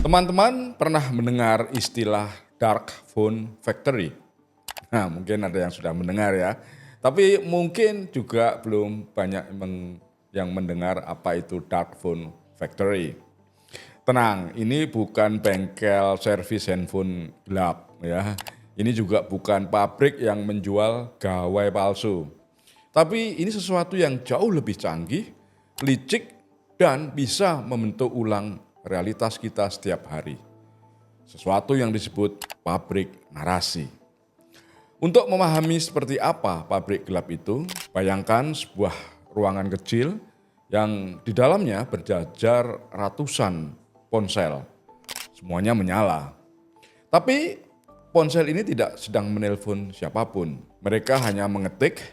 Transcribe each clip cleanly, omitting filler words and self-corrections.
Teman-teman pernah mendengar istilah dark phone factory? Nah, mungkin ada yang sudah mendengar ya. Tapi mungkin juga belum banyak yang mendengar apa itu dark phone factory. Tenang, ini bukan bengkel servis handphone gelap ya. Ini juga bukan pabrik yang menjual gawai palsu. Tapi ini sesuatu yang jauh lebih canggih, licik, dan bisa membentuk ulang realitas kita setiap hari. Sesuatu yang disebut pabrik narasi. Untuk memahami seperti apa pabrik gelap itu, bayangkan sebuah ruangan kecil yang di dalamnya berjajar ratusan ponsel. Semuanya menyala. Tapi ponsel ini tidak sedang menelpon siapapun. Mereka hanya mengetik,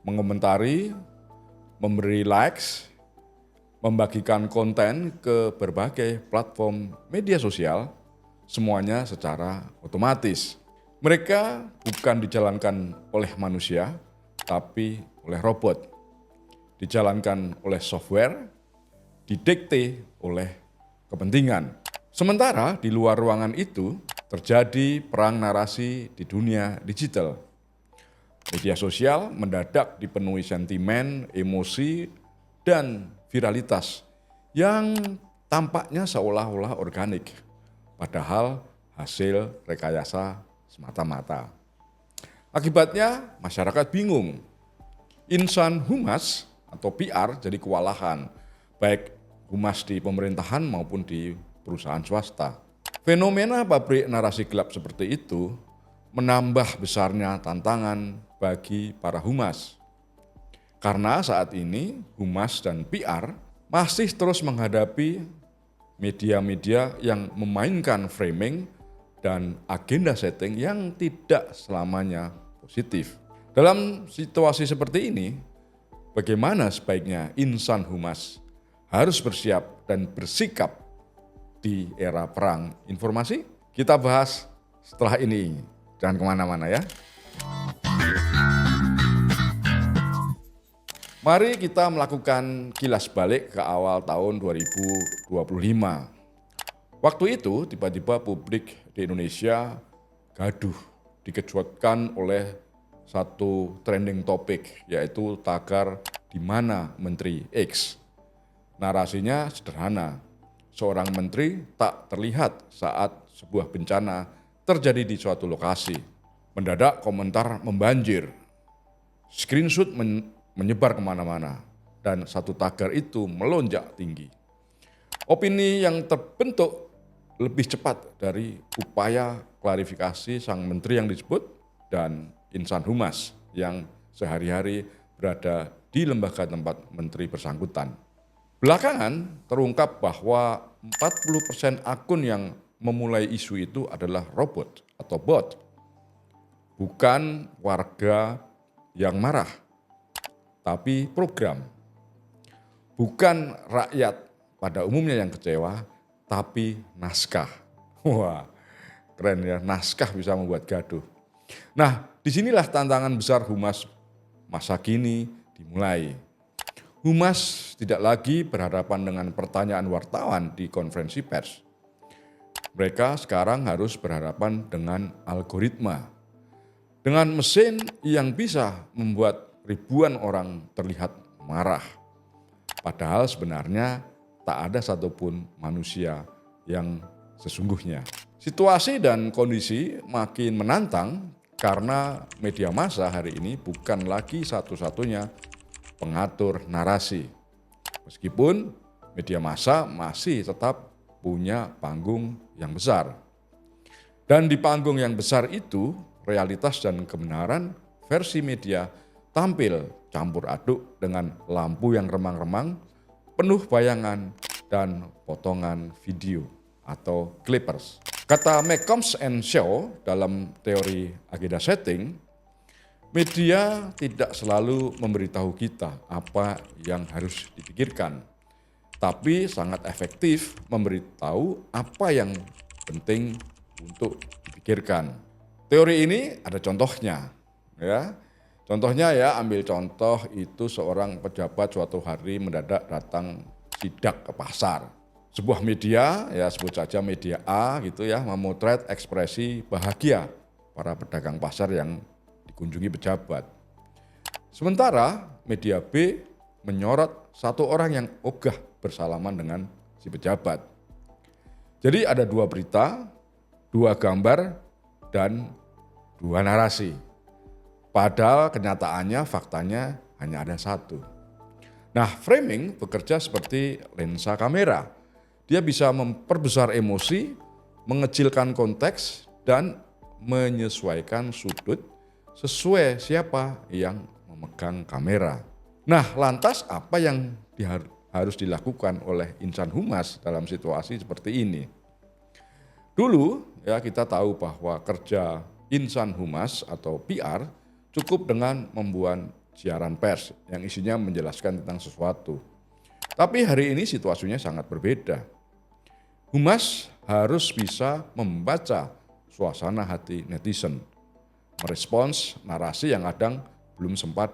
mengomentari, memberi likes, membagikan konten ke berbagai platform media sosial, semuanya secara otomatis. Mereka bukan dijalankan oleh manusia, tapi oleh robot. Dijalankan oleh software, didikte oleh kepentingan. Sementara di luar ruangan itu terjadi perang narasi di dunia digital. Media sosial mendadak dipenuhi sentimen, emosi, dan viralitas yang tampaknya seolah-olah organik, padahal hasil rekayasa semata-mata. Akibatnya masyarakat bingung. Insan humas atau PR jadi kewalahan, baik humas di pemerintahan maupun di perusahaan swasta. Fenomena pabrik narasi gelap seperti itu menambah besarnya tantangan bagi para humas. Karena saat ini humas dan PR masih terus menghadapi media-media yang memainkan framing dan agenda setting yang tidak selamanya positif. Dalam situasi seperti ini, bagaimana sebaiknya insan humas harus bersiap dan bersikap di era perang informasi? Kita bahas setelah ini. Jangan kemana-mana ya. Mari kita melakukan kilas balik ke awal tahun 2025. Waktu itu tiba-tiba publik di Indonesia gaduh, dikejutkan oleh satu trending topik, yaitu tagar di mana Menteri X. Narasinya sederhana, seorang menteri tak terlihat saat sebuah bencana terjadi di suatu lokasi. Mendadak komentar membanjir, screenshot menyebar kemana-mana, dan satu tagar itu melonjak tinggi. Opini yang terbentuk lebih cepat dari upaya klarifikasi sang menteri yang disebut dan insan humas yang sehari-hari berada di lembaga tempat menteri bersangkutan. Belakangan terungkap bahwa 40% akun yang memulai isu itu adalah robot atau bot, bukan warga yang marah, tapi program. Bukan rakyat pada umumnya yang kecewa, tapi naskah. Wah, keren ya, naskah bisa membuat gaduh. Nah, disinilah tantangan besar humas masa kini dimulai. Humas tidak lagi berhadapan dengan pertanyaan wartawan di konferensi pers. Mereka sekarang harus berhadapan dengan algoritma. Dengan mesin yang bisa membuat ribuan orang terlihat marah. Padahal sebenarnya tak ada satupun manusia yang sesungguhnya. Situasi dan kondisi makin menantang karena media massa hari ini bukan lagi satu-satunya pengatur narasi. Meskipun media massa masih tetap punya panggung yang besar. Dan di panggung yang besar itu, realitas dan kebenaran versi media tampil campur aduk dengan lampu yang remang-remang, penuh bayangan, dan potongan video atau clippers. Kata McCombs and Shaw dalam teori agenda setting, media tidak selalu memberitahu kita apa yang harus dipikirkan, tapi sangat efektif memberitahu apa yang penting untuk dipikirkan. Teori ini ada contohnya, ya. Contohnya ya, ambil contoh itu seorang pejabat suatu hari mendadak datang sidak ke pasar. Sebuah media, ya sebut saja media A gitu ya, memotret ekspresi bahagia para pedagang pasar yang dikunjungi pejabat. Sementara media B menyorot satu orang yang ogah bersalaman dengan si pejabat. Jadi ada dua berita, dua gambar, dan dua narasi. Padahal kenyataannya, faktanya hanya ada satu. Nah, framing bekerja seperti lensa kamera. Dia bisa memperbesar emosi, mengecilkan konteks, dan menyesuaikan sudut sesuai siapa yang memegang kamera. Nah, lantas apa yang harus dilakukan oleh insan humas dalam situasi seperti ini? Dulu ya kita tahu bahwa kerja insan humas atau PR cukup dengan membuat siaran pers yang isinya menjelaskan tentang sesuatu. Tapi hari ini situasinya sangat berbeda. Humas harus bisa membaca suasana hati netizen, merespons narasi yang kadang belum sempat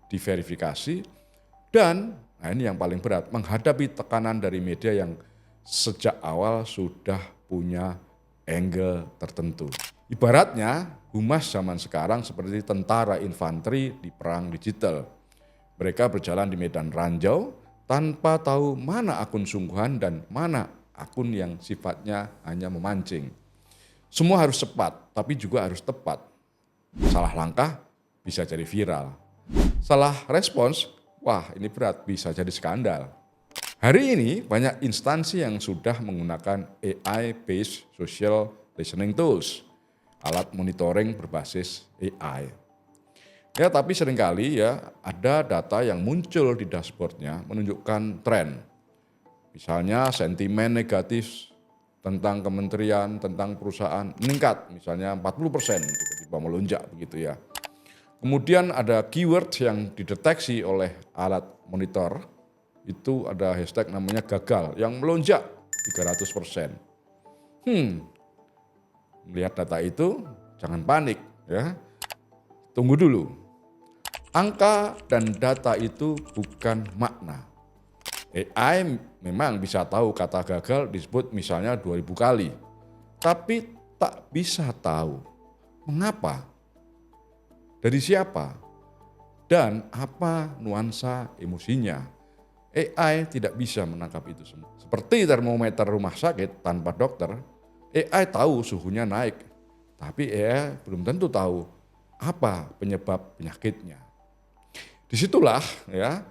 diverifikasi, dan nah ini yang paling berat, menghadapi tekanan dari media yang sejak awal sudah punya angle tertentu. Ibaratnya humas zaman sekarang seperti tentara infanteri di perang digital. Mereka berjalan di medan ranjau tanpa tahu mana akun sungguhan dan mana akun yang sifatnya hanya memancing. Semua harus cepat, tapi juga harus tepat. Salah langkah bisa jadi viral. Salah respons, wah ini berat, bisa jadi skandal. Hari ini banyak instansi yang sudah menggunakan AI-based social listening tools, alat monitoring berbasis AI. Ya, tapi seringkali ya ada data yang muncul di dashboardnya menunjukkan tren. Misalnya sentimen negatif tentang kementerian, tentang perusahaan meningkat, misalnya 40%, tiba-tiba melonjak begitu ya. Kemudian ada keyword yang dideteksi oleh alat monitor, itu ada hashtag namanya gagal, yang melonjak 300%. Melihat data itu, jangan panik ya, tunggu dulu. Angka dan data itu bukan makna. AI memang bisa tahu kata gagal disebut misalnya 2000 kali, tapi tak bisa tahu mengapa, dari siapa, dan apa nuansa emosinya. AI tidak bisa menangkap itu semua. Seperti termometer rumah sakit tanpa dokter, AI tahu suhunya naik, tapi AI belum tentu tahu apa penyebab penyakitnya. Disitulah ya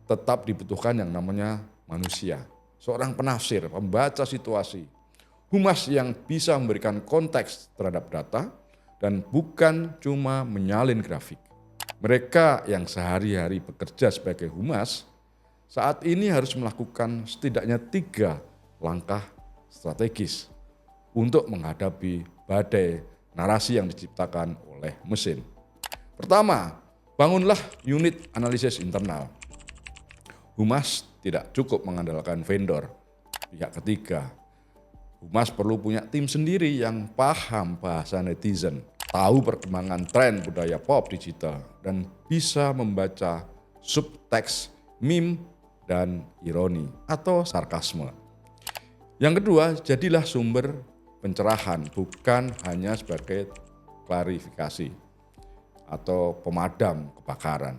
tetap dibutuhkan yang namanya manusia, seorang penafsir, pembaca situasi, humas yang bisa memberikan konteks terhadap data dan bukan cuma menyalin grafik. Mereka yang sehari-hari bekerja sebagai humas saat ini harus melakukan setidaknya 3 langkah strategis untuk menghadapi badai narasi yang diciptakan oleh mesin. Pertama, bangunlah unit analisis internal. Humas tidak cukup mengandalkan vendor, pihak ketiga. Humas perlu punya tim sendiri yang paham bahasa netizen, tahu perkembangan tren budaya pop digital, dan bisa membaca subteks, meme, dan ironi atau sarkasme. Yang kedua, jadilah sumber pencerahan, bukan hanya sebagai klarifikasi atau pemadam kebakaran.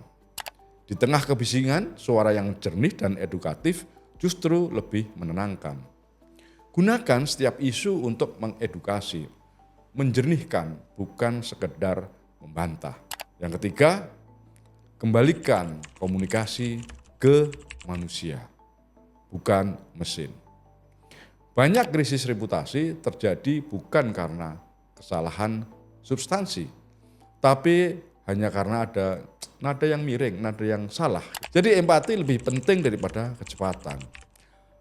Di tengah kebisingan, suara yang jernih dan edukatif justru lebih menenangkan. Gunakan setiap isu untuk mengedukasi, menjernihkan, bukan sekedar membantah. Yang ketiga, kembalikan komunikasi ke manusia, bukan mesin. Banyak krisis reputasi terjadi bukan karena kesalahan substansi, tapi hanya karena ada nada yang miring, nada yang salah. Jadi empati lebih penting daripada kecepatan.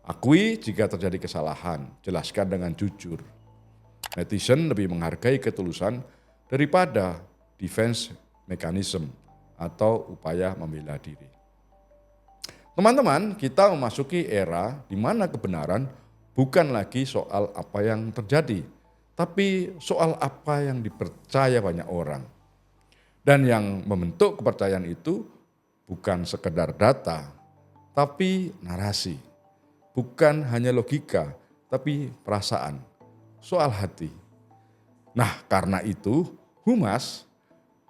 Akui jika terjadi kesalahan, jelaskan dengan jujur. Netizen lebih menghargai ketulusan daripada defense mechanism atau upaya membela diri. Teman-teman, kita memasuki era di mana kebenaran bukan lagi soal apa yang terjadi, tapi soal apa yang dipercaya banyak orang. Dan yang membentuk kepercayaan itu bukan sekedar data, tapi narasi. bukan hanya logika, tapi perasaan, soal hati. Nah, karena itu humas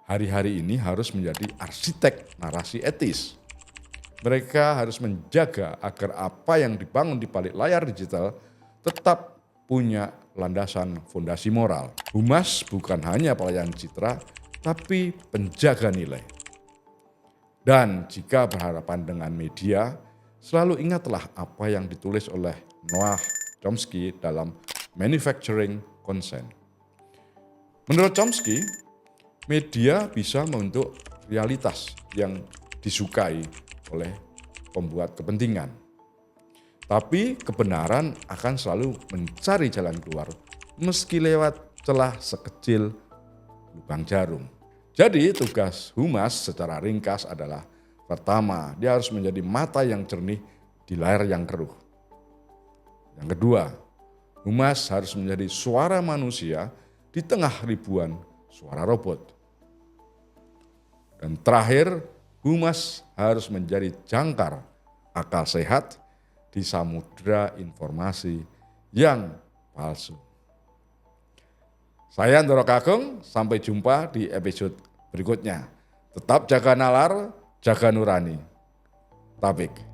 hari-hari ini harus menjadi arsitek narasi etis. Mereka harus menjaga agar apa yang dibangun di balik layar digital tetap punya landasan fondasi moral. Humas bukan hanya pelayan citra, tapi penjaga nilai. Dan jika berhadapan dengan media, selalu ingatlah apa yang ditulis oleh Noam Chomsky dalam Manufacturing Consent. Menurut Chomsky, media bisa membentuk realitas yang disukai oleh pembuat kepentingan. Tapi kebenaran akan selalu mencari jalan keluar meski lewat celah sekecil lubang jarum. Jadi tugas humas secara ringkas adalah pertama, dia harus menjadi mata yang jernih di layar yang keruh. Yang kedua, humas harus menjadi suara manusia di tengah ribuan suara robot. Dan terakhir, humas harus menjadi jangkar akal sehat di samudera informasi yang palsu. Saya Ndoro Kakung, sampai jumpa di episode berikutnya. Tetap jaga nalar, jaga nurani. Tabik.